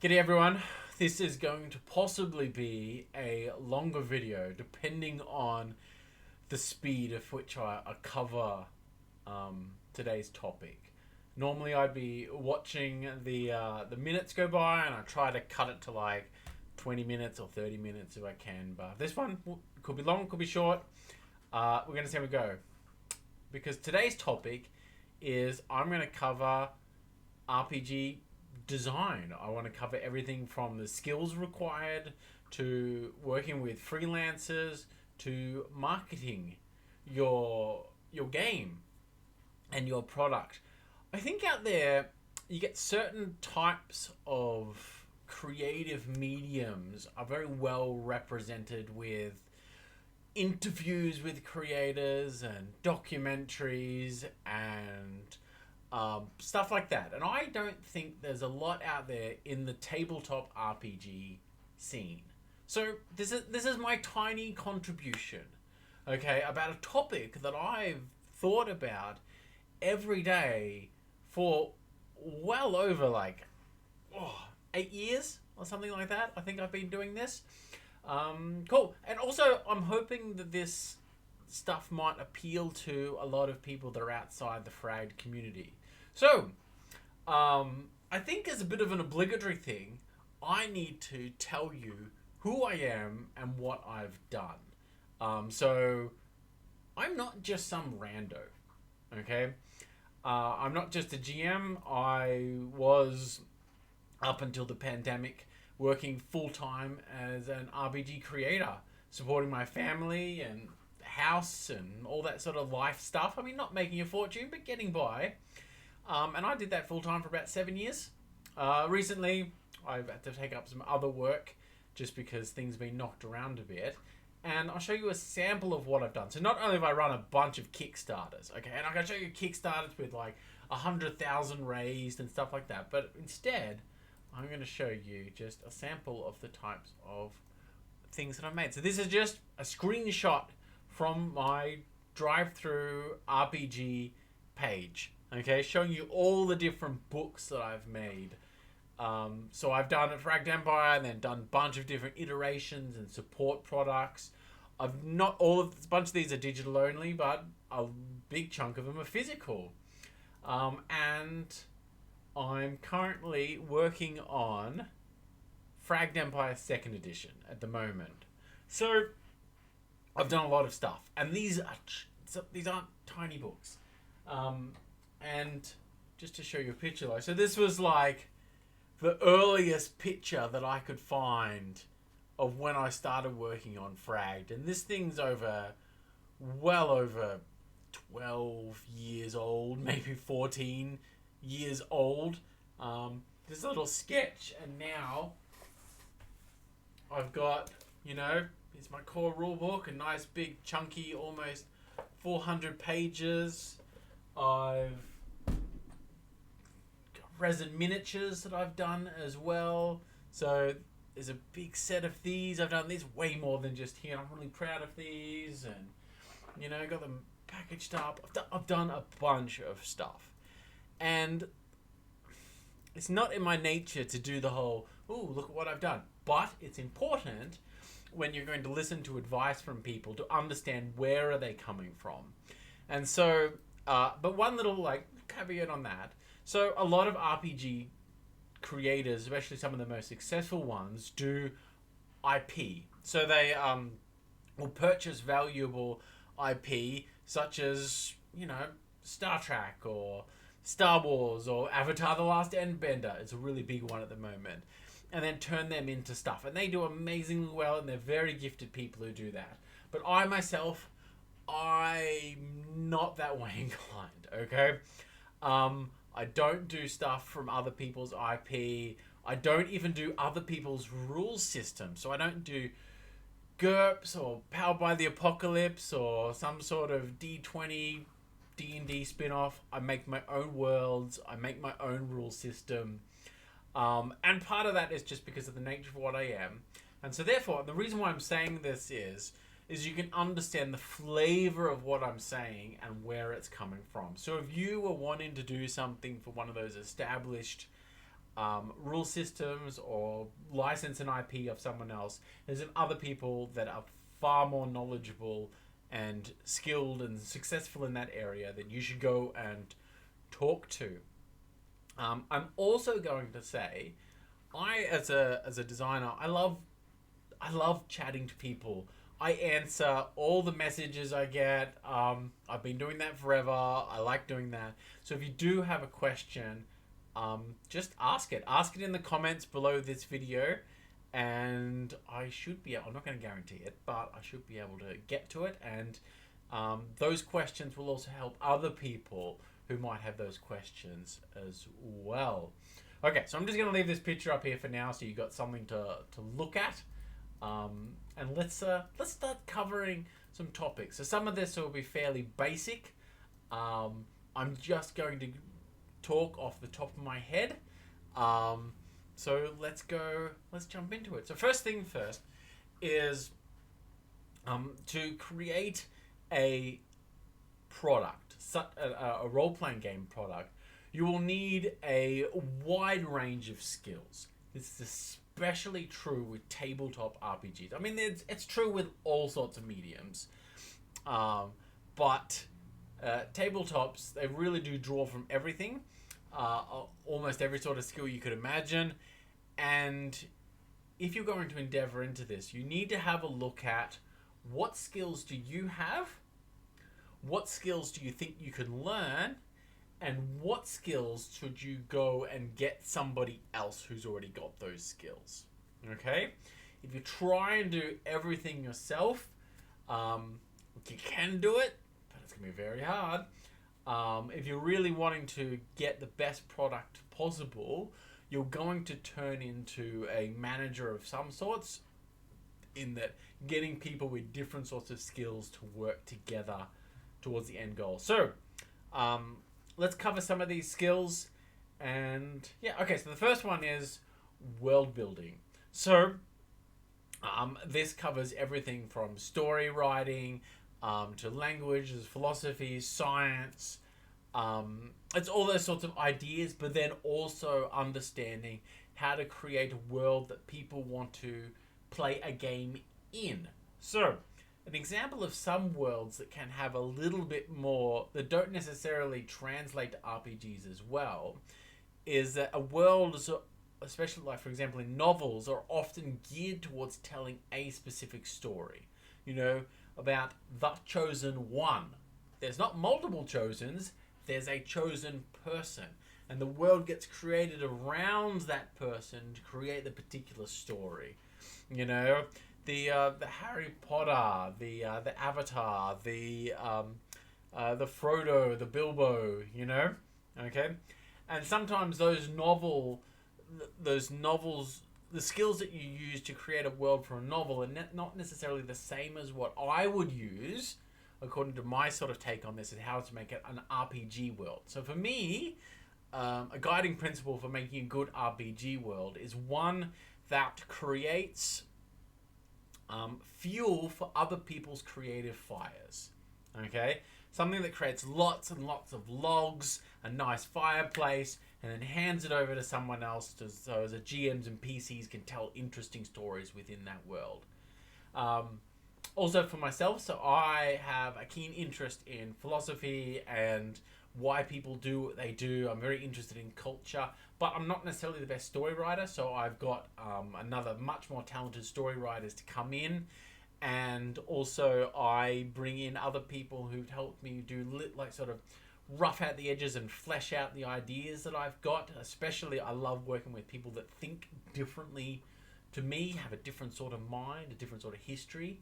G'day everyone, this is going to possibly be a longer video depending on the speed of which I cover today's topic. Normally I'd be watching the minutes go by and I try to cut it to like 20 minutes or 30 minutes if I can, but this one could be long, could be short. We're going to see how we go. Because today's topic is I'm going to cover RPG design. I want to cover everything from the skills required to working with freelancers to marketing your game and your product. I think out there you get certain types of creative mediums are very well represented with interviews with creators and documentaries and stuff like that. And I don't think there's a lot out there in the tabletop RPG scene. So this is my tiny contribution, okay, about a topic that I've thought about every day for well over 8 years or something like that. I think I've been doing this. Cool. And also I'm hoping that this stuff might appeal to a lot of people that are outside the Fragged community. So, I think as a bit of an obligatory thing, I need to tell you who I am and what I've done. So, I'm not just some rando, okay? I'm not just a GM. I was, up until the pandemic, working full-time as an RPG creator, supporting my family and house and all that sort of life stuff. I mean, not making a fortune, but getting by. And I did that full-time for about 7 years. Recently, I've had to take up some other work just because things have been knocked around a bit. And I'll show you a sample of what I've done. So not only have I run a bunch of Kickstarters, okay, and I can show you Kickstarters with like 100,000 raised and stuff like that, but instead, I'm going to show you just a sample of the types of things that I've made. So this is just a screenshot from my drive-through RPG page, okay, showing you all the different books that I've made. So I've done a Fragged Empire and then done a bunch of different iterations and support products. I've not all of a bunch of these are digital only, but a big chunk of them are physical. And I'm currently working on Fragged Empire 2nd edition at the moment. So I've done a lot of stuff, and these aren't tiny books. And just to show you a picture, so this was like the earliest picture that I could find of when I started working on Fragged, and this thing's well over 12 years old, maybe 14 years old. This little sketch, and now I've got, here's my core rulebook, a nice big chunky, almost 400 pages. I've got resin miniatures that I've done as well. So there's a big set of these. I've done these way more than just here. I'm really proud of these, and got them packaged up. I've done a bunch of stuff. And it's not in my nature to do the whole, ooh, look at what I've done. But it's important when you're going to listen to advice from people to understand where are they coming from. And so, but one little caveat on that. So a lot of RPG creators, especially some of the most successful ones, do IP. So they will purchase valuable IP such as, Star Trek or Star Wars or Avatar: The Last Airbender. It's a really big one at the moment. And then turn them into stuff. And they do amazingly well, and they're very gifted people who do that. But I myself, I'm not that way inclined, okay? I don't do stuff from other people's IP. I don't even do other people's rule systems. So I don't do GURPS or Powered by the Apocalypse or some sort of D20 D&D spin-off. I make my own worlds. I make my own rule system. And part of that is just because of the nature of what I am. And so therefore, the reason why I'm saying this is you can understand the flavor of what I'm saying and where it's coming from. So if you were wanting to do something for one of those established rule systems or license an IP of someone else, there's other people that are far more knowledgeable and skilled and successful in that area that you should go and talk to. I'm also going to say, as a designer, I love chatting to people. I answer all the messages I get. I've been doing that forever. I like doing that. So if you do have a question, just ask it. Ask it in the comments below this video, and I should be. I'm not going to guarantee it, but I should be able to get to it. And those questions will also help other people who might have those questions as well. Okay, so I'm just going to leave this picture up here for now, so you got something to look at. And let's start covering some topics. So some of this will be fairly basic. I'm just going to talk off the top of my head. So let's jump into it. So first thing first is to create a product, a role-playing game product, you will need a wide range of skills. This is especially true with tabletop RPGs. I mean, it's true with all sorts of mediums. But tabletops, they really do draw from everything. Almost every sort of skill you could imagine. And if you're going to endeavor into this, you need to have a look at what skills do you have, what skills do you think you can learn, and what skills should you go and get somebody else who's already got those skills. Okay? If you try and do everything yourself, you can do it, but it's going to be very hard. If you're really wanting to get the best product possible, you're going to turn into a manager of some sorts, in that getting people with different sorts of skills to work together towards the end goal. So, let's cover some of these skills. And yeah, okay, so the first one is world building. So, this covers everything from story writing to languages, philosophy, science. It's all those sorts of ideas, but then also understanding how to create a world that people want to play a game in. So, an example of some worlds that can have a little bit more, that don't necessarily translate to RPGs as well, is that a world, especially like for example in novels, are often geared towards telling a specific story. You know, about the chosen one. There's not multiple chosens, there's a chosen person. And the world gets created around that person to create the particular story. You know, the Harry Potter, the Avatar, the Frodo, the Bilbo, you know, okay, and sometimes those novels, the skills that you use to create a world for a novel are not necessarily the same as what I would use, according to my sort of take on this, and how to make it an RPG world. So for me, a guiding principle for making a good RPG world is one that creates fuel for other people's creative fires. Okay? Something that creates lots and lots of logs, a nice fireplace, and then hands it over to someone else so the GMs and PCs can tell interesting stories within that world. Also for myself, so I have a keen interest in philosophy and why people do what they do. I'm very interested in culture, but I'm not necessarily the best story writer, so I've got another much more talented story writers to come in, and also I bring in other people who've helped me do like sort of rough out the edges and flesh out the ideas that I've got. Especially I love working with people that think differently to me, have a different sort of mind, a different sort of history,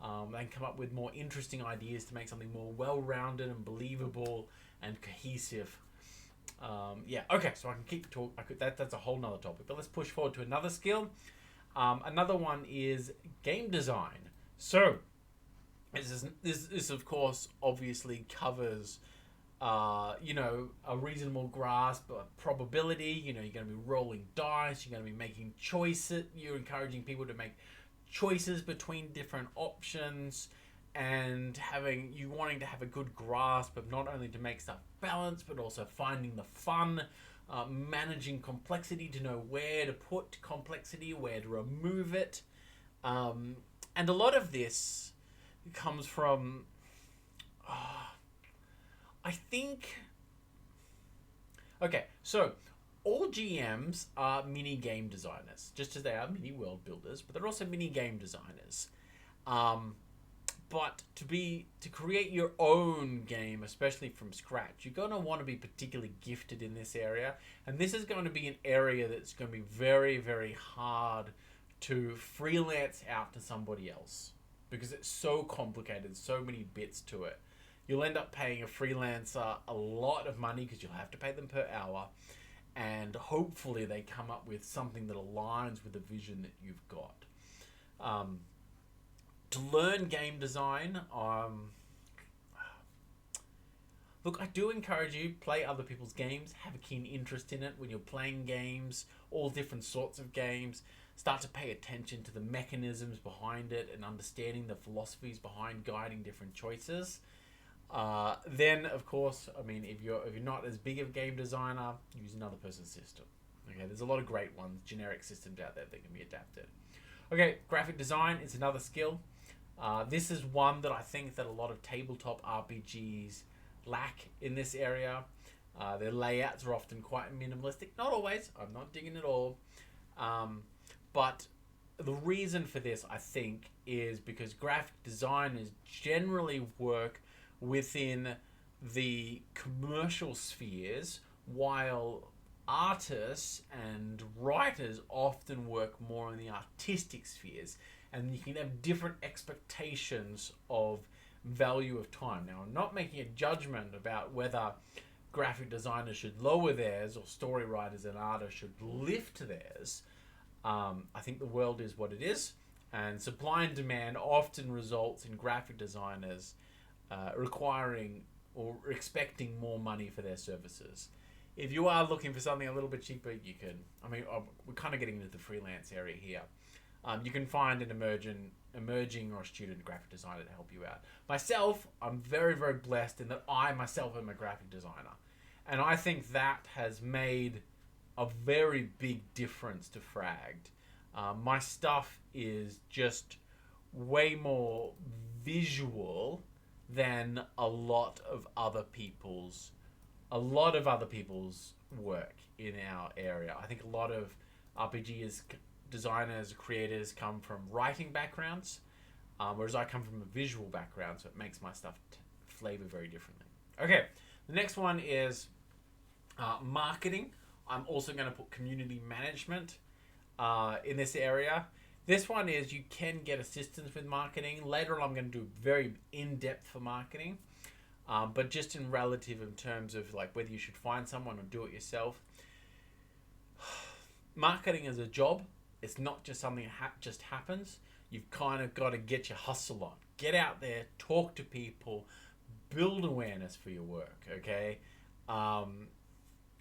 and come up with more interesting ideas to make something more well-rounded and believable and cohesive. Yeah, okay, so I can keep talking. That's a whole nother topic, but let's push forward to another skill. Another one is game design. So this of course obviously covers you know, a reasonable grasp of probability. You know, you're going to be rolling dice, you're going to be making choices, you're encouraging people to make choices between different options, and wanting to have a good grasp of not only to make stuff balanced, but also finding the fun managing complexity, to know where to put complexity, where to remove it. And a lot of this comes from, I think... Okay, so all GMs are mini game designers, just as they are mini world builders, but they're also mini game designers. But to create your own game, especially from scratch, you're going to want to be particularly gifted in this area. And this is going to be an area that's going to be very, very hard to freelance out to somebody else, because it's so complicated, so many bits to it. You'll end up paying a freelancer a lot of money because you'll have to pay them per hour. And hopefully they come up with something that aligns with the vision that you've got. To learn game design, look, I do encourage you, play other people's games, have a keen interest in it when you're playing games, all different sorts of games. Start to pay attention to the mechanisms behind it and understanding the philosophies behind guiding different choices. Then, of course, I mean, if you're not as big of a game designer, use another person's system. Okay, there's a lot of great ones, generic systems out there that can be adapted. Okay, graphic design is another skill. This is one that I think that a lot of tabletop RPGs lack in this area. Their layouts are often quite minimalistic. Not always. I'm not digging it all. But the reason for this, I think, is because graphic designers generally work within the commercial spheres, while artists and writers often work more in the artistic spheres, and you can have different expectations of value of time. Now, I'm not making a judgment about whether graphic designers should lower theirs or story writers and artists should lift theirs. I think the world is what it is, and supply and demand often results in graphic designers requiring or expecting more money for their services. If you are looking for something a little bit cheaper, you can, I mean, we're kind of getting into the freelance area here. You can find an emerging or a student graphic designer to help you out. Myself, I'm very, very blessed in that I myself am a graphic designer. And I think that has made a very big difference to Fragged. My stuff is just way more visual than a lot of other people's work in our area. I think a lot of RPGs, designers, creators come from writing backgrounds, whereas I come from a visual background, so it makes my stuff flavor very differently. Okay, the next one is marketing. I'm also going to put community management in this area. This one is you can get assistance with marketing. Later on, I'm going to do very in-depth for marketing, but just in relative in terms of like whether you should find someone or do it yourself. Marketing is a job. It's not just something that just happens. You've kind of got to get your hustle on. Get out there, talk to people, build awareness for your work, okay?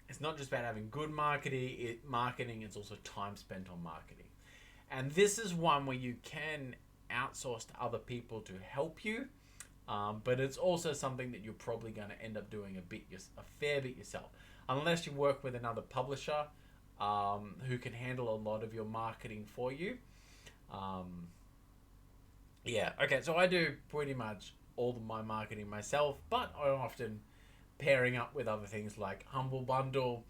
It's not just about having good marketing, it's also time spent on marketing. And this is one where you can outsource to other people to help you, but it's also something that you're probably going to end up doing a fair bit yourself. Unless you work with another publisher who can handle a lot of your marketing for you. Yeah, okay, so I do pretty much all of my marketing myself, but I'm often pairing up with other things like Humble Bundle,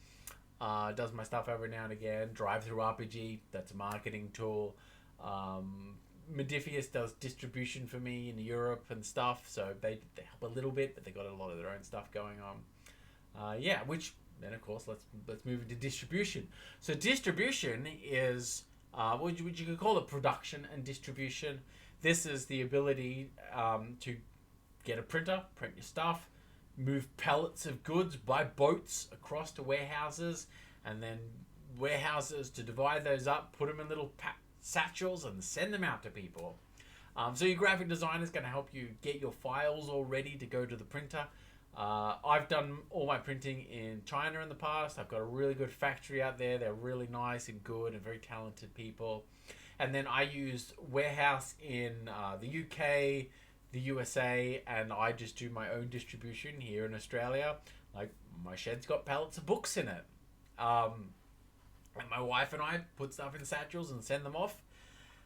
does my stuff every now and again. Drive-Through RPG, that's a marketing tool. Modifius does distribution for me in Europe and stuff, so they help a little bit, but they got a lot of their own stuff going on. Yeah, which then of course let's move into distribution. So distribution is what you could call it production and distribution. This is the ability to get a printer, print your stuff, move pallets of goods by boats across to warehouses, and then warehouses to divide those up, put them in little satchels and send them out to people. So your graphic designer is going to help you get your files all ready to go to the printer. I've done all my printing in China in the past. I've got a really good factory out there. They're really nice and good and very talented people. And then I use warehouse in the UK, the USA, and I just do my own distribution here in Australia. Like, my shed's got pallets of books in it. And my wife and I put stuff in satchels and send them off.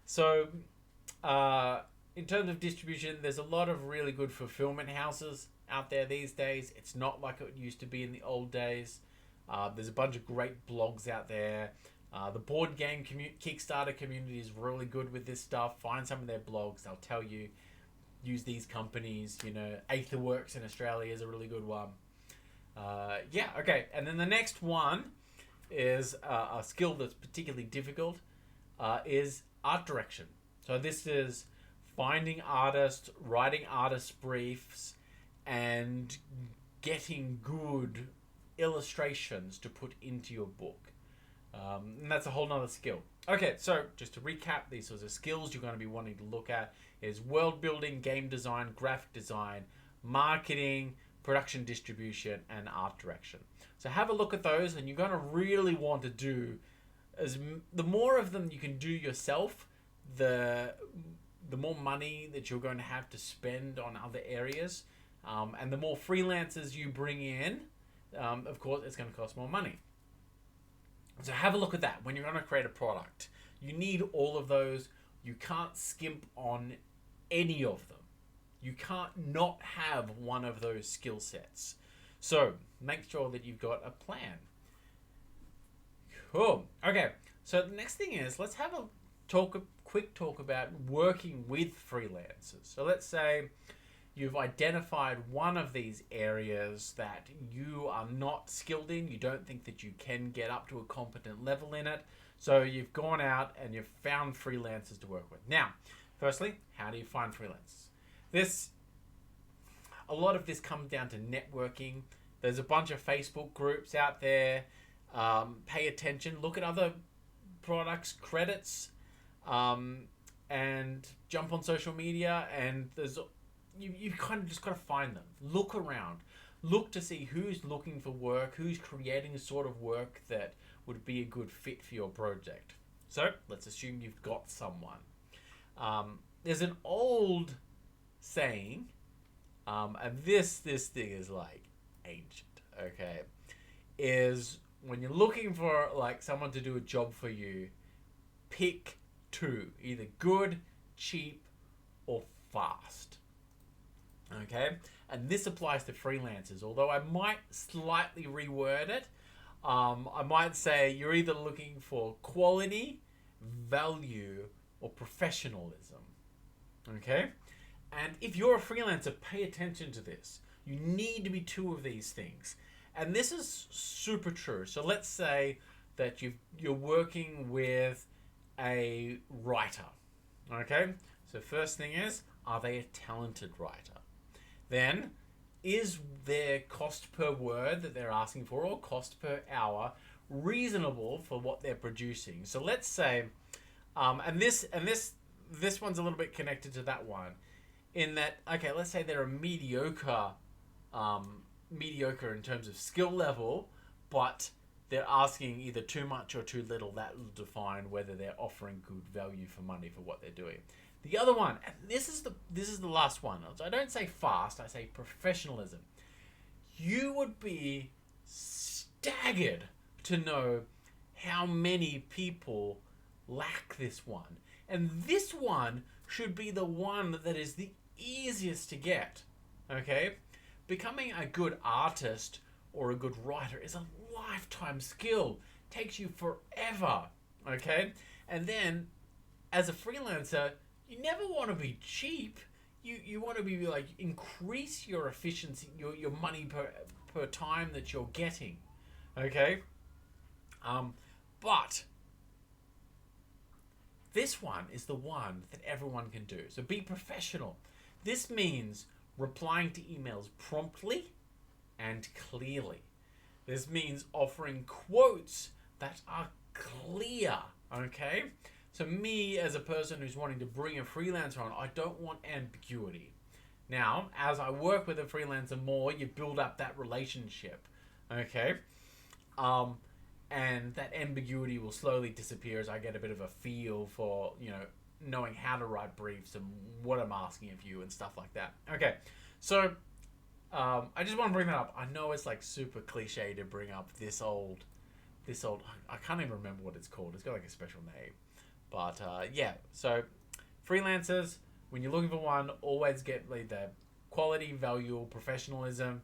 So, in terms of distribution, there's a lot of really good fulfillment houses out there these days. It's not like it used to be in the old days. There's a bunch of great blogs out there. The board game Kickstarter community is really good with this stuff. Find some of their blogs. They'll tell you, use these companies. Aetherworks in Australia is a really good one. Okay. And then the next one is a skill that's particularly difficult, is art direction. So this is finding artists, writing artist briefs, and getting good illustrations to put into your book. And that's a whole nother skill. Okay, so just to recap, these sorts of skills you're going to be wanting to look at is world building, game design, graphic design, marketing, production distribution, and art direction. So have a look at those, and you're going to really want to do the more of them you can do yourself, the more money that you're going to have to spend on other areas, and the more freelancers you bring in, of course, it's going to cost more money. So have a look at that. When you're going to create a product, you need all of those. You can't skimp on any of them. You can't not have one of those skill sets. So make sure that you've got a plan. Cool. Okay. So the next thing is, let's have a quick talk about working with freelancers. So let's say you've identified one of these areas that you are not skilled in. You don't think that you can get up to a competent level in it. So you've gone out and you've found freelancers to work with. Now, firstly, how do you find freelancers? A lot of this comes down to networking. There's a bunch of Facebook groups out there. Pay attention. Look at other products, credits, and jump on social media. And you've kind of just got to find them. Look around. Look to see who's looking for work, who's creating a sort of work that would be a good fit for your project. So let's assume you've got someone. There's an old saying, and this thing is like ancient, okay, is when you're looking for like someone to do a job for you, pick two, either good, cheap, or fast. Okay, and this applies to freelancers, although I might slightly reword it. I might say you're either looking for quality, value, or professionalism. Okay, and if you're a freelancer, pay attention to this. You need to be two of these things, and this is super true. So let's say that you're working with a writer. Okay, so first thing is, are they a talented writer? Then, is their cost per word that they're asking for, or cost per hour, reasonable for what they're producing? So let's say, and this one's a little bit connected to that one, in that, okay, let's say they're a mediocre in terms of skill level, but they're asking either too much or too little. That will define whether they're offering good value for money for what they're doing. The other one, and this is the last one. I don't say fast, I say professionalism. You would be staggered to know how many people lack this one. And this one should be the one that is the easiest to get. Okay? Becoming a good artist or a good writer is a lifetime skill. Takes you forever. Okay? And then, as a freelancer, you never want to be cheap. You want to be like, increase your efficiency, your money per time that you're getting. Okay? But this one is the one that everyone can do. So be professional. This means replying to emails promptly and clearly. This means offering quotes that are clear. Okay? So me, as a person who's wanting to bring a freelancer on, I don't want ambiguity. Now, as I work with a freelancer more, you build up that relationship, okay? And that ambiguity will slowly disappear as I get a bit of a feel for, knowing how to write briefs and what I'm asking of you and stuff like that. Okay, so I just want to bring that up. I know it's like super cliche to bring up this old I can't even remember what it's called. It's got like a special name. But yeah, so freelancers, when you're looking for one, always get like the quality, value, professionalism.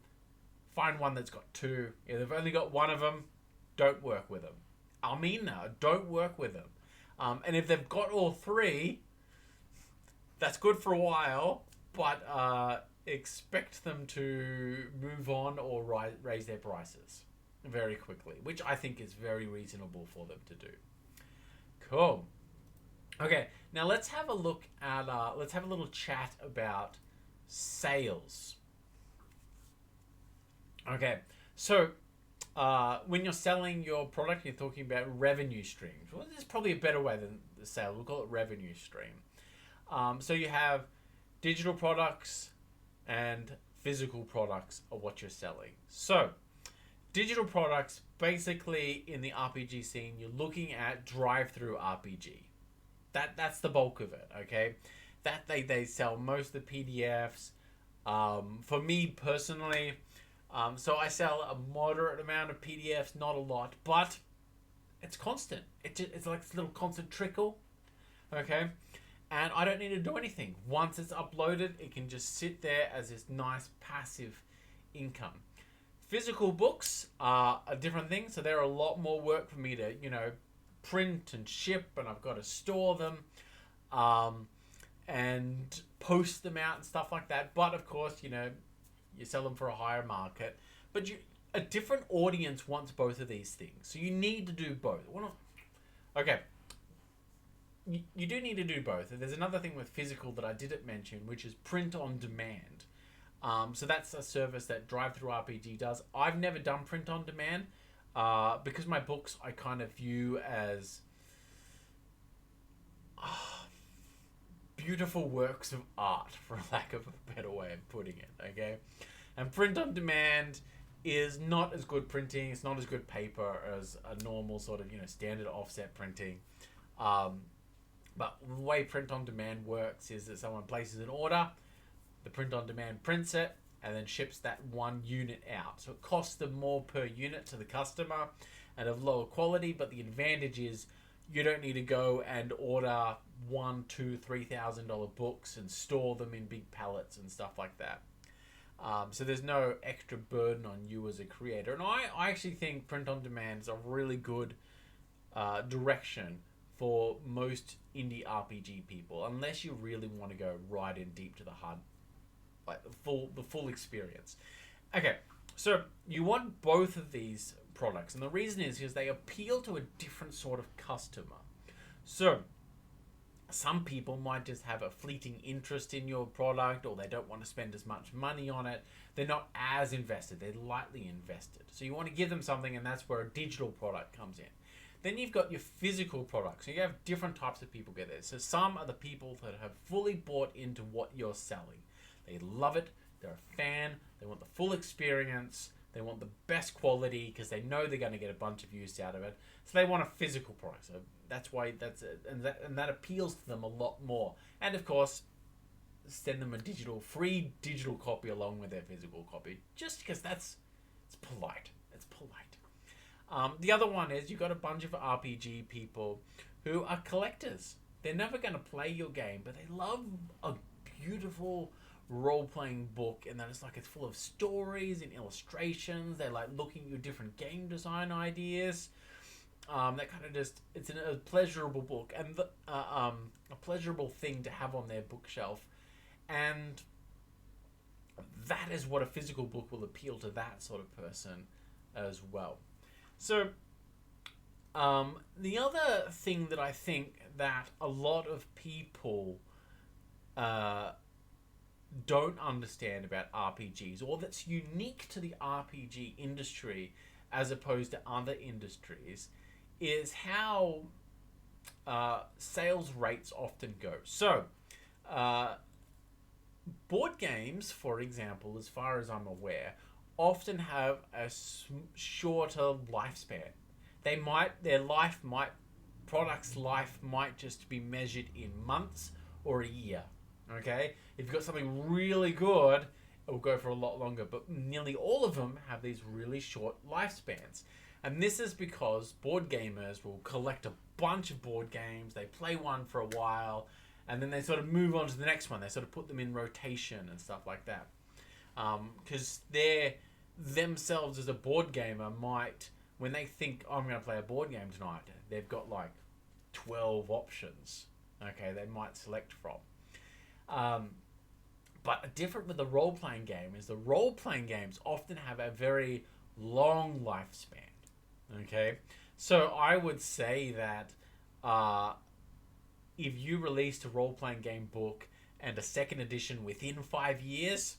Find one that's got two. If they've only got one of them, don't work with them. I mean, no, don't work with them. And if they've got all three, that's good for a while, but expect them to move on or raise their prices very quickly, which I think is very reasonable for them to do. Cool. Okay, now let's have a look at, let's have a little chat about sales. Okay, so when you're selling your product, you're talking about revenue streams. Well, there's probably a better way than the sale. We'll call it revenue stream. So you have digital products and physical products are what you're selling. So digital products, basically in the RPG scene, you're looking at drive-through RPG. That's the bulk of it, okay? That they sell most of the PDFs. For me personally, so I sell a moderate amount of PDFs, not a lot, but it's constant. It's like this little constant trickle, okay? And I don't need to do anything. Once it's uploaded, it can just sit there as this nice passive income. Physical books are a different thing, so they're a lot more work for me to, print and ship, and I've got to store them and post them out and stuff like that. But of course, you sell them for a higher market. But a different audience wants both of these things, so you need to do both. Okay. You do need to do both. There's another thing with physical that I didn't mention, which is print on demand. So that's a service that Drive-Thru RPG does. I've never done print on demand because my books I kind of view as beautiful works of art, for lack of a better way of putting it, okay? And print on demand is not as good printing. It's not as good paper as a normal sort of, standard offset printing. But the way print on demand works is that someone places an order, the print on demand prints it, and then ships that one unit out. So it costs them more per unit to the customer and of lower quality, but the advantage is you don't need to go and order $1,000, $2,000, $3,000 books and store them in big pallets and stuff like that. So there's no extra burden on you as a creator. And I actually think print on demand is a really good direction for most indie RPG people, unless you really want to go right in deep to the heart, like the full experience. Okay, so you want both of these products, and the reason is because they appeal to a different sort of customer. So some people might just have a fleeting interest in your product, or they don't want to spend as much money on it. They're not as invested, they're lightly invested. So you want to give them something, and that's where a digital product comes in. Then you've got your physical products. So you have different types of people get there. So some are the people that have fully bought into what you're selling. They love it. They're a fan. They want the full experience. They want the best quality because they know they're going to get a bunch of use out of it. So they want a physical product. So that's why that's it. And that appeals to them a lot more. And of course, send them a free digital copy along with their physical copy. Just because it's polite. It's polite. The other one is you've got a bunch of RPG people who are collectors. They're never going to play your game, but they love a beautiful role-playing book, and then it's full of stories and illustrations. They like looking at your different game design ideas. That kind of it's a pleasurable book and a pleasurable thing to have on their bookshelf, and that is what a physical book will appeal to that sort of person as well. So, the other thing that I think that a lot of people don't understand about RPGs, or that's unique to the RPG industry as opposed to other industries, is how sales rates often go. So, board games, for example, as far as I'm aware, often have a shorter lifespan. Product's life might just be measured in months or a year. Okay, if you've got something really good, it will go for a lot longer. But nearly all of them have these really short lifespans. And this is because board gamers will collect a bunch of board games, they play one for a while, and then they sort of move on to the next one. They sort of put them in rotation and stuff like that. Because they're themselves as a board gamer might, when they think, oh, I'm going to play a board game tonight, they've got like 12 options, okay, they might select from. But different with the role-playing game is the role-playing games often have a very long lifespan, okay? So I would say that if you released a role-playing game book and a second edition within 5 years,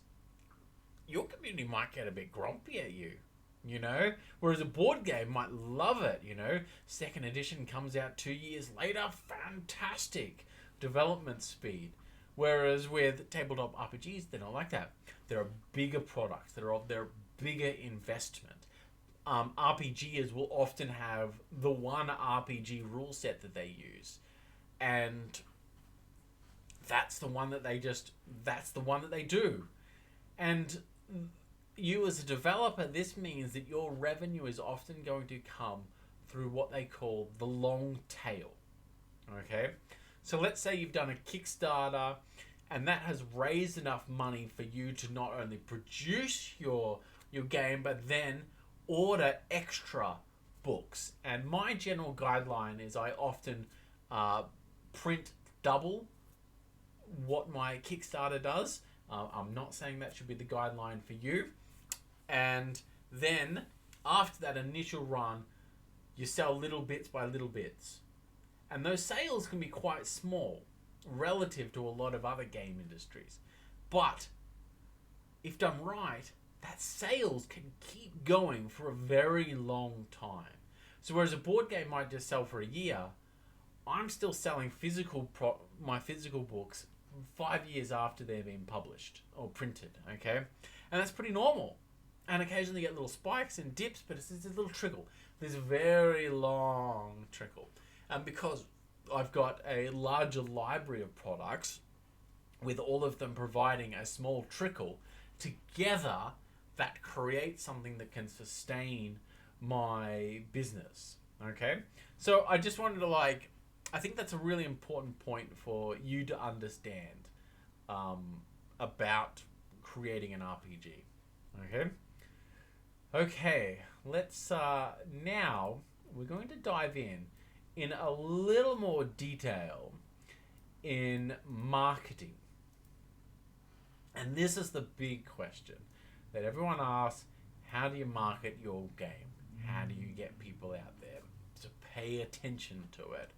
your community might get a bit grumpy at you, you know? Whereas a board game might love it, you know? Second edition comes out 2 years later, fantastic development speed. Whereas with tabletop RPGs, they're not like that. They're bigger products. They're bigger investment. RPGers will often have the one RPG rule set that they use. And that's the one that they do. And you as a developer, this means that your revenue is often going to come through what they call the long tail. Okay? So let's say you've done a Kickstarter and that has raised enough money for you to not only produce your game, but then order extra books. And my general guideline is I often print double what my Kickstarter does. I'm not saying that should be the guideline for you. And then after that initial run, you sell little bits by little bits. And those sales can be quite small relative to a lot of other game industries. But if done right, that sales can keep going for a very long time. So whereas a board game might just sell for a year, I'm still selling my physical books 5 years after they've been published or printed, okay? And that's pretty normal. And occasionally you get little spikes and dips, but it's a little trickle. There's a very long trickle. And because I've got a larger library of products, with all of them providing a small trickle, together that creates something that can sustain my business, okay? So I just wanted to I think that's a really important point for you to understand about creating an RPG, okay? Okay, let's now we're going to dive in a little more detail in marketing. And this is the big question that everyone asks: how do you market your game? How do you get people out there to pay attention to it?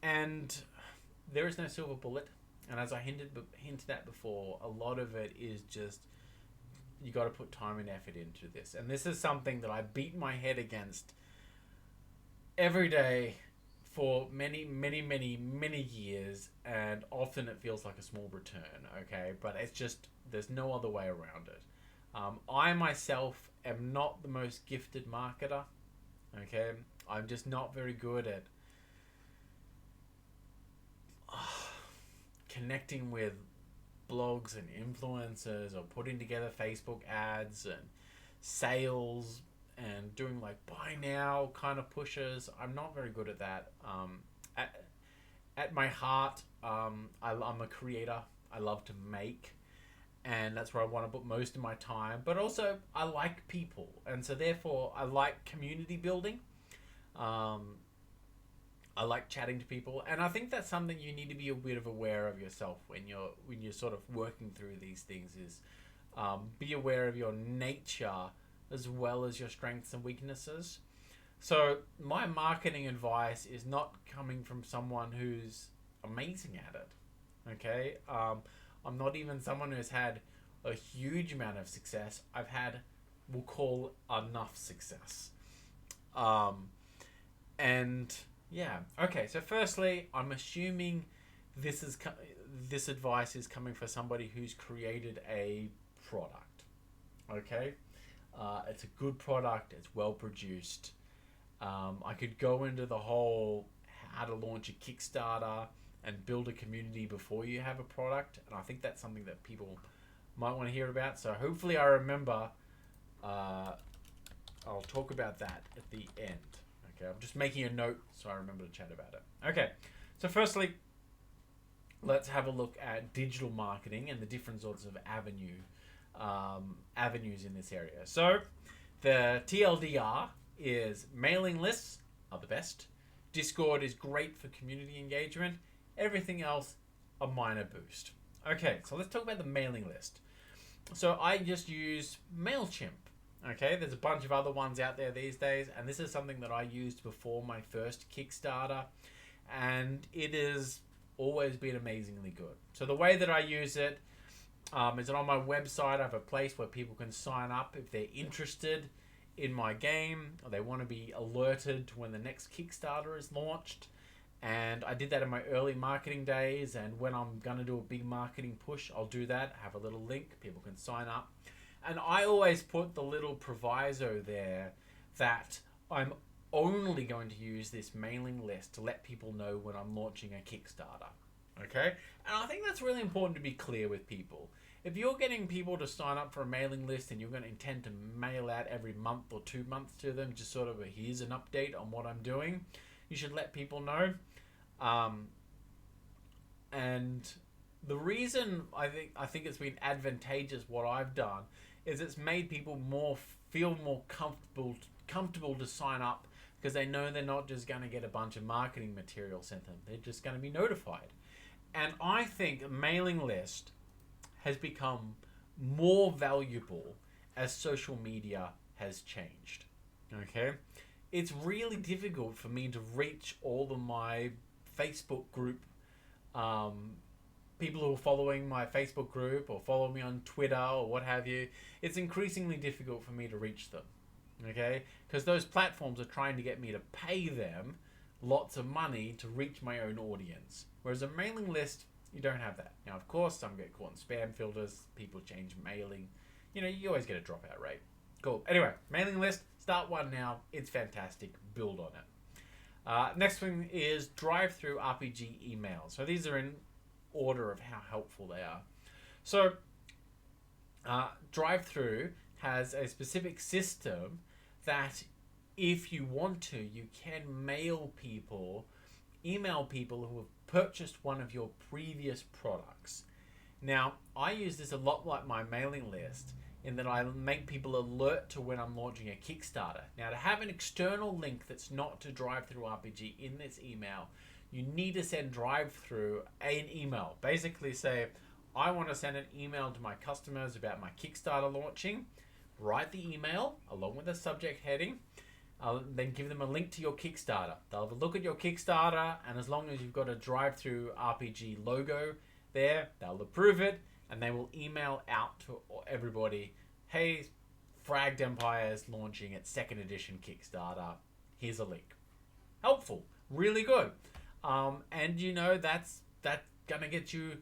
And there is no silver bullet. And as I hinted at before, a lot of it is just, you got to put time and effort into this. And this is something that I beat my head against every day for many, many, many, many years, and often it feels like a small return, okay? But it's just, there's no other way around it. I myself am not the most gifted marketer, okay? I'm just not very good at connecting with blogs and influencers, or putting together Facebook ads and sales and doing buy now kind of pushes. I'm not very good at that. At my heart, I'm a creator. I love to make, and that's where I want to put most of my time. But also, I like people, and so therefore, I like community building. I like chatting to people, and I think that's something you need to be a bit of aware of yourself when you're sort of working through these things. Is be aware of your nature as well as your strengths and weaknesses. So my marketing advice is not coming from someone who's amazing at it. Okay, I'm not even someone who's had a huge amount of success. I've had, we'll call, enough success. And yeah, okay. So firstly, I'm assuming this advice is coming for somebody who's created a product. Okay, it's a good product. It's well produced. I could go into the whole how to launch a Kickstarter and build a community before you have a product, and I think that's something that people might want to hear about. So hopefully I remember I'll talk about that at the end. Okay, I'm just making a note so I remember to chat about it. Okay, so firstly, let's have a look at digital marketing and the different sorts of avenues in this area. So the TLDR is mailing lists are the best. Discord is great for community engagement. Everything else, a minor boost. Okay, so let's talk about the mailing list. So I just use MailChimp. Okay, there's a bunch of other ones out there these days, and this is something that I used before my first Kickstarter, and it has always been amazingly good. So the way that I use it is that on my website I have a place where people can sign up if they're interested in my game, or they want to be alerted to when the next Kickstarter is launched. And I did that in my early marketing days, and when I'm going to do a big marketing push, I'll do that. Have a little link, people can sign up. And I always put the little proviso there that I'm only going to use this mailing list to let people know when I'm launching a Kickstarter. Okay? And I think that's really important to be clear with people. If you're getting people to sign up for a mailing list and you're going to intend to mail out every month or 2 months to them, just sort of here's an update on what I'm doing, you should let people know. And the reason I think it's been advantageous what I've done is it's made people feel more comfortable to sign up, because they know they're not just going to get a bunch of marketing material sent them. They're just going to be notified. And I think a mailing list has become more valuable as social media has changed. Okay? It's really difficult for me to reach all of my Facebook group, people who are following my Facebook group or follow me on Twitter or what have you. It's increasingly difficult for me to reach them. Okay? Because those platforms are trying to get me to pay them lots of money to reach my own audience. Whereas a mailing list, you don't have that. Now, of course, some get caught in spam filters. People change mailing. You always get a dropout rate. Cool. Anyway, mailing list. Start one now. It's fantastic. Build on it. Next thing is drive-through RPG emails. So these are in order of how helpful they are. So drive-through has a specific system that if you want to, you can email people who have purchased one of your previous products. Now, I use this a lot like my mailing list in that I make people alert to when I'm launching a Kickstarter. Now, to have an external link that's not to Drive-Through RPG in this email, you need to send Drive-Through an email. Basically say, I want to send an email to my customers about my Kickstarter launching. Write the email along with the subject heading. Then give them a link to your Kickstarter. They'll have a look at your Kickstarter, and as long as you've got a Drive-Through RPG logo there, they'll approve it, and they will email out to everybody, hey, Fragged Empire's launching its 2nd edition Kickstarter. Here's a link. Helpful. Really good. And that's going to get you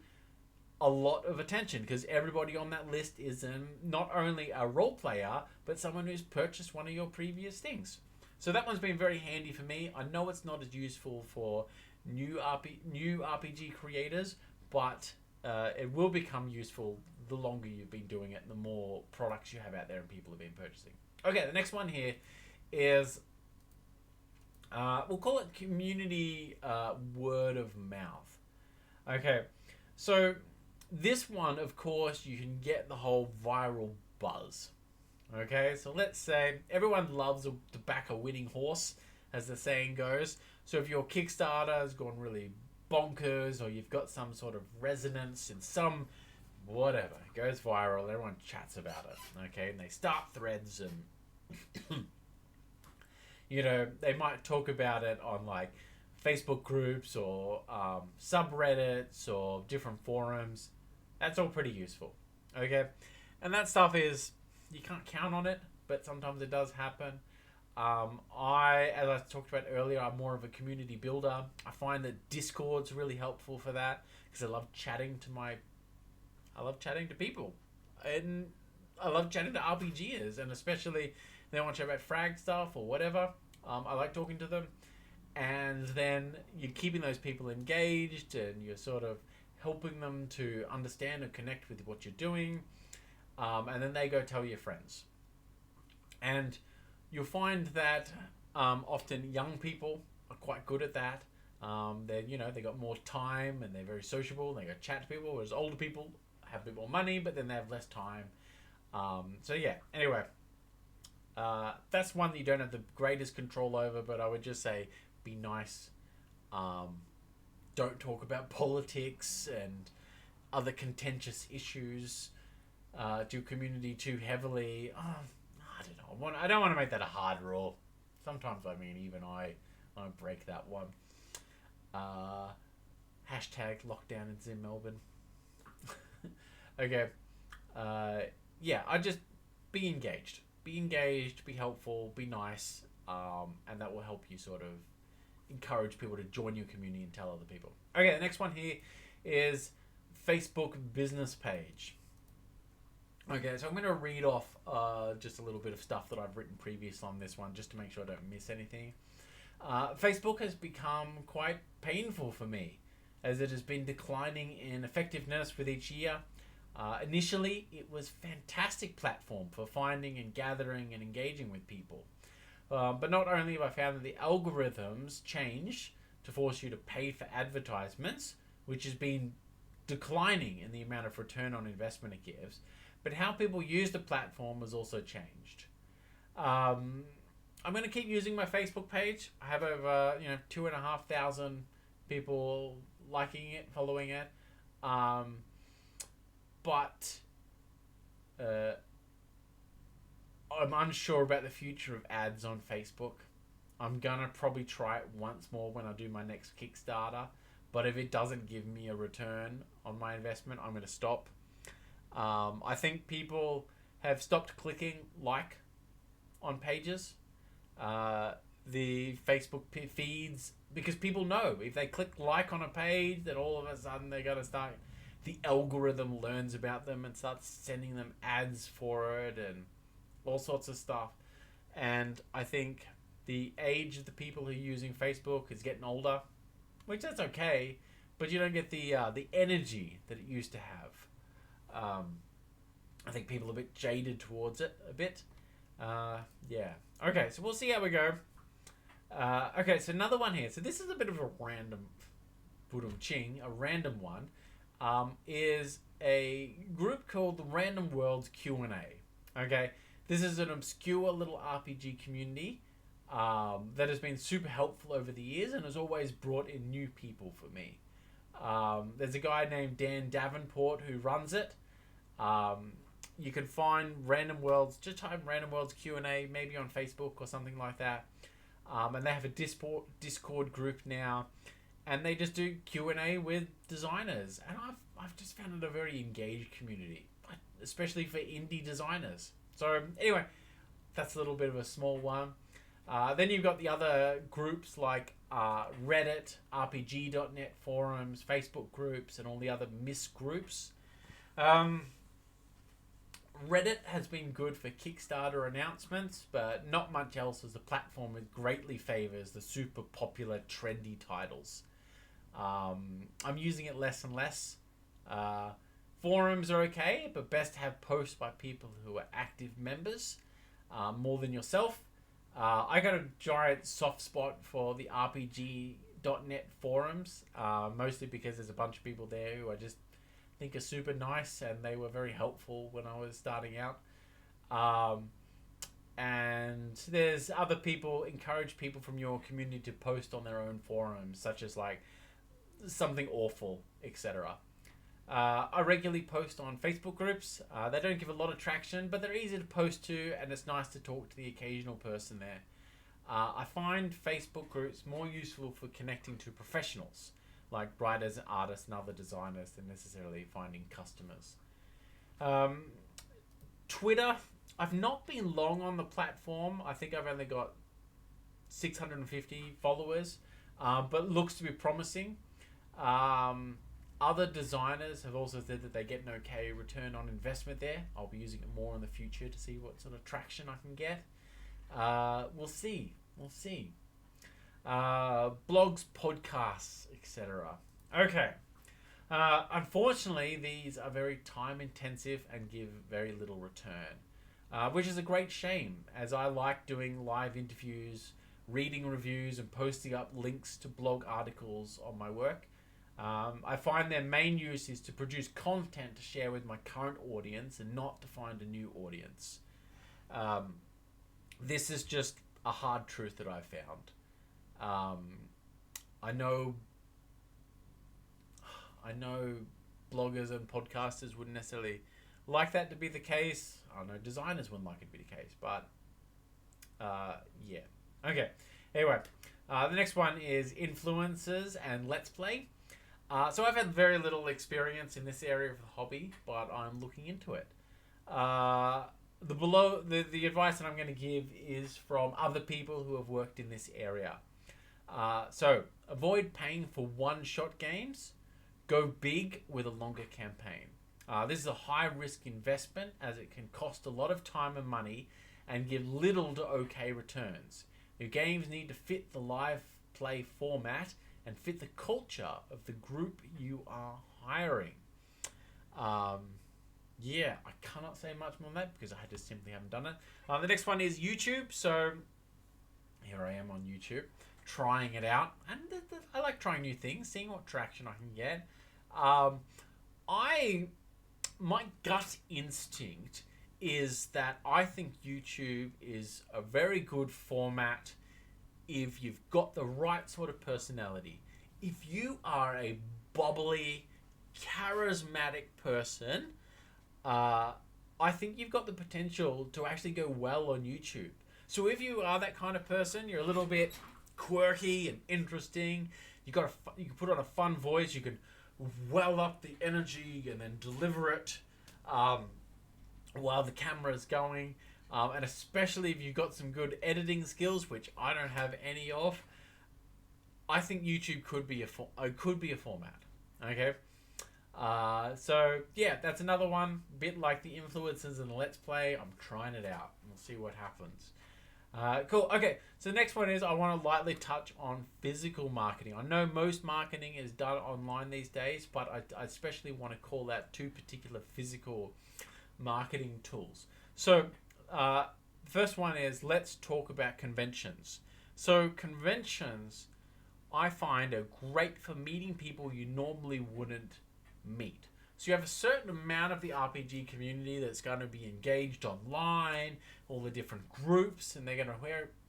a lot of attention, because everybody on that list is not only a role player, but someone who's purchased one of your previous things. So that one's been very handy for me. I know it's not as useful for new RPG creators, but it will become useful the longer you've been doing it and the more products you have out there and people have been purchasing. Okay, the next one here is, we'll call it community word of mouth. Okay, so this one, of course, you can get the whole viral buzz. Okay, so let's say everyone loves to back a winning horse, as the saying goes. So if your Kickstarter has gone really bonkers, or you've got some sort of resonance in some whatever, it goes viral, everyone chats about it. Okay, and they start threads, and they might talk about it on like Facebook groups or subreddits or different forums. That's all pretty useful. Okay, and that stuff is, you can't count on it, but sometimes it does happen. As I talked about earlier, I'm more of a community builder. I find that Discord's really helpful for that, because I love chatting to people, and I love chatting to RPGers, and especially if they want to chat about Frag stuff or whatever. I like talking to them, and then you're keeping those people engaged, and you're sort of helping them to understand and connect with what you're doing. And then they go tell your friends. And you'll find that often young people are quite good at that. They got more time and they're very sociable. They go chat to people, whereas older people have a bit more money, but then they have less time. Anyway, that's one that you don't have the greatest control over, but I would just say be nice. Don't talk about politics and other contentious issues. Do community too heavily. I don't know. I don't want to make that a hard rule. Sometimes, even I break that one. Hashtag lockdown in Melbourne. Okay. I just be engaged. Be engaged, be helpful, be nice, and that will help you sort of encourage people to join your community and tell other people. Okay, the next one here is Facebook business page. Okay, so I'm going to read off just a little bit of stuff that I've written previous on this one, just to make sure I don't miss anything. Facebook has become quite painful for me, as it has been declining in effectiveness with each year. Initially, it was a fantastic platform for finding and gathering and engaging with people. But not only have I found that the algorithms change to force you to pay for advertisements, which has been declining in the amount of return on investment it gives, but how people use the platform has also changed. I'm going to keep using my Facebook page. I have over 2,500 people liking it, following it. But I'm unsure about the future of ads on Facebook. I'm gonna probably try it once more when I do my next Kickstarter. But if it doesn't give me a return on my investment, I'm gonna stop. I think people have stopped clicking like on pages. The Facebook feeds, because people know if they click like on a page, that all of a sudden they're gonna start. The algorithm learns about them and starts sending them ads for it and all sorts of stuff. And I think the age of the people who are using Facebook is getting older, which that's okay, but you don't get the energy that it used to have. I think people are a bit jaded towards it a bit. Okay, so we'll see how we go. Okay, so another one here. So this is a bit of a random one. Is a group called the Random Worlds Q&A. Okay, this is an obscure little RPG community that has been super helpful over the years and has always brought in new people for me. There's a guy named Dan Davenport who runs it. You can find Random Worlds, just type Random Worlds Q&A maybe on Facebook or something like that. And they have a Discord group now. And they just do Q&A with designers. And I've just found it a very engaged community, especially for indie designers. So anyway, that's a little bit of a small one. Then you've got the other groups like Reddit, RPG.net forums, Facebook groups, and all the other MIS groups. Reddit has been good for Kickstarter announcements, but not much else, as the platform greatly favors the super popular trendy titles. I'm using it less and less. Forums are okay, but best to have posts by people who are active members more than yourself. I got a giant soft spot for the RPG.net forums, mostly because there's a bunch of people there who I just think are super nice, and they were very helpful when I was starting out. And there's other people, encourage people from your community to post on their own forums, such as like something awful, etc. I regularly post on Facebook groups. They don't give a lot of traction, but they're easy to post to, and it's nice to talk to the occasional person there. I find Facebook groups more useful for connecting to professionals, like writers, artists, and other designers, than necessarily finding customers. Twitter, I've not been long on the platform. I think I've only got 650 followers, but looks to be promising. Other designers have also said that they get an okay return on investment there. I'll be using it more in the future to see what sort of traction I can get. We'll see. Blogs, podcasts, etc. Okay. Unfortunately, these are very time intensive and give very little return. which is a great shame, as I like doing live interviews, reading reviews, and posting up links to blog articles on my work. I find their main use is to produce content to share with my current audience and not to find a new audience. This is just a hard truth that I've found. I know bloggers and podcasters wouldn't necessarily like that to be the case. I know designers wouldn't like it to be the case, but yeah. Okay. Anyway, the next one is influencers and Let's Play. So I've had very little experience in this area of the hobby, but I'm looking into it. The advice that I'm going to give is from other people who have worked in this area. So avoid paying for one-shot games. Go big with a longer campaign. This is a high-risk investment as it can cost a lot of time and money and give little to okay returns. Your games need to fit the live play format and fit the culture of the group you are hiring. Yeah, I cannot say much more on that because I just simply haven't done it. The next one is YouTube. So here I am on YouTube trying it out. And I like trying new things, seeing what traction I can get. My gut instinct is that I think YouTube is a very good format if you've got the right sort of personality. If you are a bubbly, charismatic person, I think you've got the potential to actually go well on YouTube. So if you are that kind of person, you're a little bit quirky and interesting, you can put on a fun voice, you can well up the energy and then deliver it while the camera is going, and especially if you've got some good editing skills, which I don't have any of, I think YouTube could be a format. Okay, so yeah, that's another one, bit like the influencers and the Let's Play. I'm trying it out. We'll see what happens. Cool. Okay, so the next one is I want to lightly touch on physical marketing. I know most marketing is done online these days, but I especially want to call out two particular physical marketing tools. So first one is, let's talk about conventions. So conventions, I find, are great for meeting people you normally wouldn't meet. So you have a certain amount of the RPG community that's going to be engaged online, all the different groups, and they're going to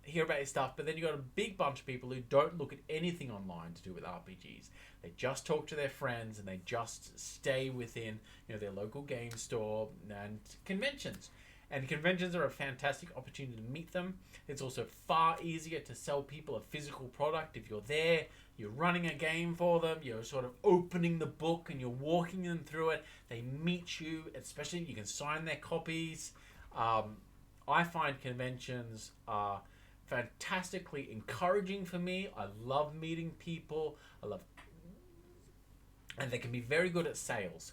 hear about your stuff. But then you've got a big bunch of people who don't look at anything online to do with RPGs. They just talk to their friends and they just stay within, their local game store and conventions. And conventions are a fantastic opportunity to meet them. It's also far easier to sell people a physical product if you're there. You're running a game for them, you're sort of opening the book and you're walking them through it. They meet you, especially you can sign their copies. I find conventions are fantastically encouraging for me. I love meeting people. And they can be very good at sales.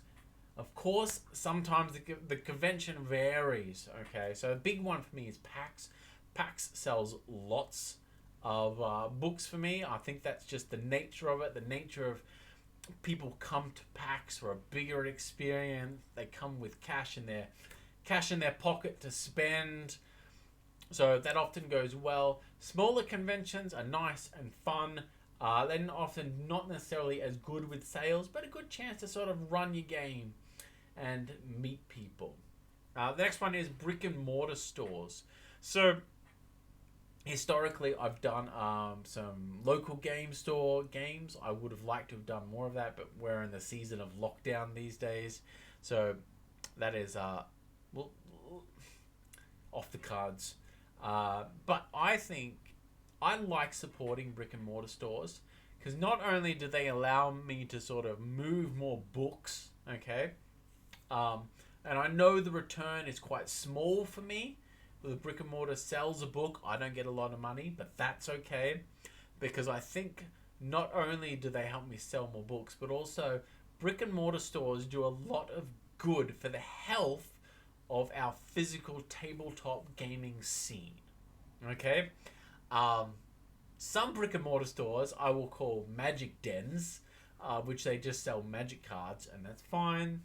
Of course, sometimes the convention varies. Okay, so a big one for me is PAX. PAX sells lots of books for me. I think that's just the nature of it. The nature of people come to PAX for a bigger experience. They come with cash in their pocket to spend. So that often goes well. Smaller conventions are nice and fun. They're often not necessarily as good with sales, but a good chance to sort of run your game and meet people. The next one is brick and mortar stores. So historically, I've done some local game store games. I would have liked to have done more of that, but we're in the season of lockdown these days, so that is off the cards. But I think I like supporting brick and mortar stores because not only do they allow me to sort of move more books, okay, and I know the return is quite small for me. The brick and mortar sells a book, I don't get a lot of money, but that's okay because I think not only do they help me sell more books, but also brick and mortar stores do a lot of good for the health of our physical tabletop gaming scene. Okay? Some brick and mortar stores I will call magic dens, which they just sell magic cards, and that's fine.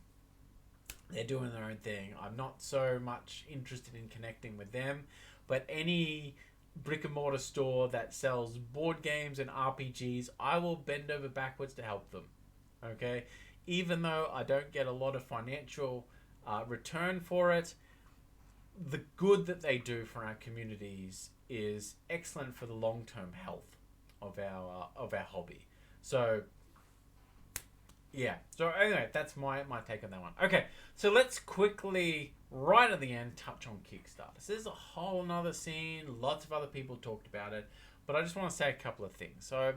They're doing their own thing. I'm not so much interested in connecting with them, but any brick and mortar store that sells board games and RPGs, I will bend over backwards to help them. Okay, even though I don't get a lot of financial return for it, the good that they do for our communities is excellent for the long-term health of our hobby. So yeah. So anyway, that's my take on that one. Okay, so let's quickly, right at the end, touch on Kickstarter. So there's a whole another scene. Lots of other people talked about it, but I just want to say a couple of things. So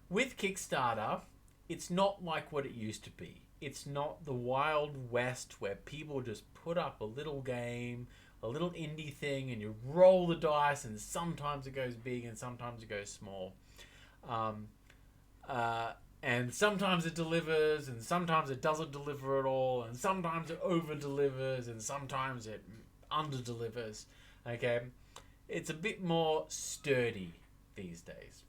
with Kickstarter, it's not like what it used to be. It's not the Wild West where people just put up a little game, a little indie thing, and you roll the dice, and sometimes it goes big and sometimes it goes small. Um, uh, and sometimes it delivers, and sometimes it doesn't deliver at all, and sometimes it over delivers, and sometimes it under delivers. Okay, it's a bit more sturdy these days,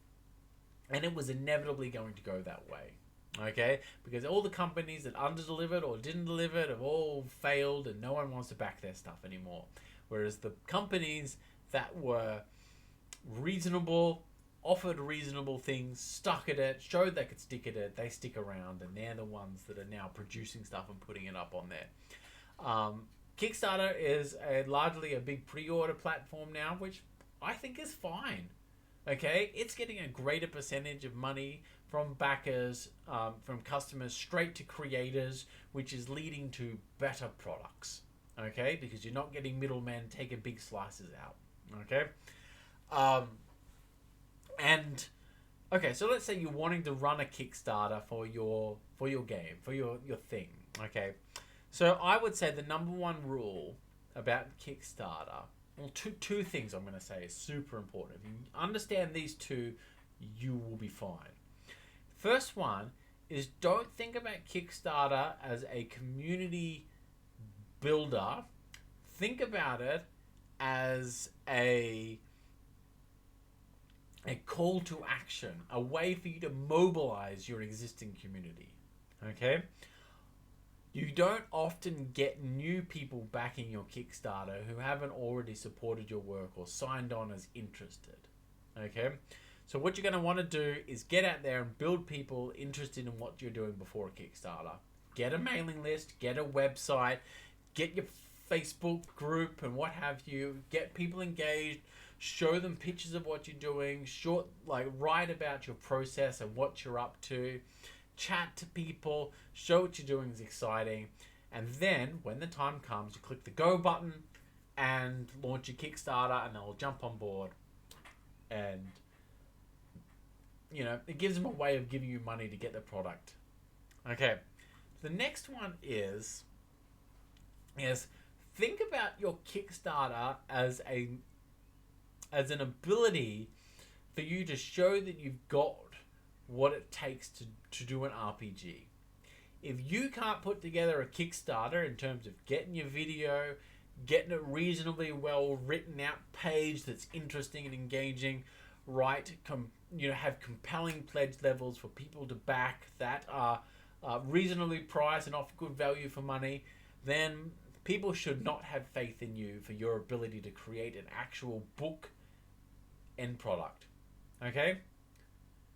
and it was inevitably going to go that way. Okay, because all the companies that under delivered or didn't deliver it have all failed, and no one wants to back their stuff anymore. Whereas the companies that were reasonable, offered reasonable things, stuck at it, showed they could stick at it, they stick around, and they're the ones that are now producing stuff and putting it up on there. Kickstarter is largely a big pre-order platform now, which I think is fine. Okay, it's getting a greater percentage of money from backers, from customers straight to creators, which is leading to better products. Okay, because you're not getting middlemen taking big slices out. Okay, and okay, so let's say you're wanting to run a Kickstarter for your game, for your thing. Okay, so I would say the number one rule about Kickstarter, well, two things I'm going to say is super important. If you understand these two, you will be fine. First one is, don't think about Kickstarter as a community builder. Think about it as a call to action, a way for you to mobilize your existing community. Okay? You don't often get new people backing your Kickstarter who haven't already supported your work or signed on as interested. Okay? So what you're going to want to do is get out there and build people interested in what you're doing before a Kickstarter. Get a mailing list, get a website, get your Facebook group and what have you. Get people engaged, show them pictures of what you're doing, write about your process and what you're up to. Chat to people, show what you're doing is exciting, and then when the time comes, you click the go button and launch your Kickstarter, and they'll jump on board. And it gives them a way of giving you money to get the product. Okay, the next one is think about your Kickstarter as an ability for you to show that you've got what it takes to do an RPG. If you can't put together a Kickstarter in terms of getting your video, getting a reasonably well written out page that's interesting and engaging, right? Have compelling pledge levels for people to back that are reasonably priced and offer good value for money, then people should not have faith in you for your ability to create an actual book end product. Okay?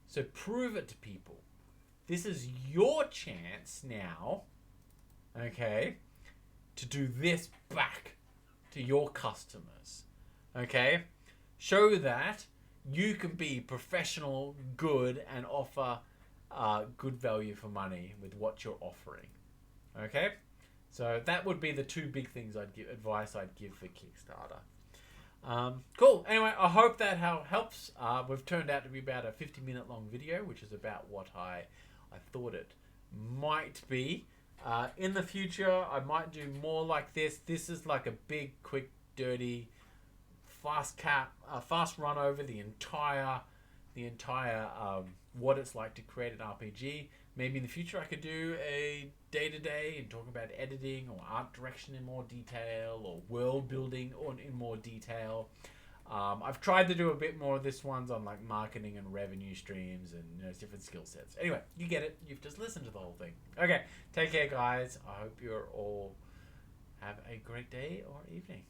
So prove it to people. This is your chance now, okay, to do this back to your customers. Okay? Show that you can be professional, good, and offer good value for money with what you're offering. Okay? So that would be the two big things advice I'd give for Kickstarter. Cool. Anyway, I hope that helps. We've turned out to be about a 50-minute long video, which is about what I thought it might be. In the future, I might do more like this. This is like a big, quick, dirty, fast run over the entire what it's like to create an RPG. Maybe in the future I could do a day-to-day and talk about editing or art direction in more detail or world building in more detail. I've tried to do a bit more of this ones on like marketing and revenue streams and different skill sets. Anyway, you get it. You've just listened to the whole thing. Okay, take care, guys. I hope you're all have a great day or evening.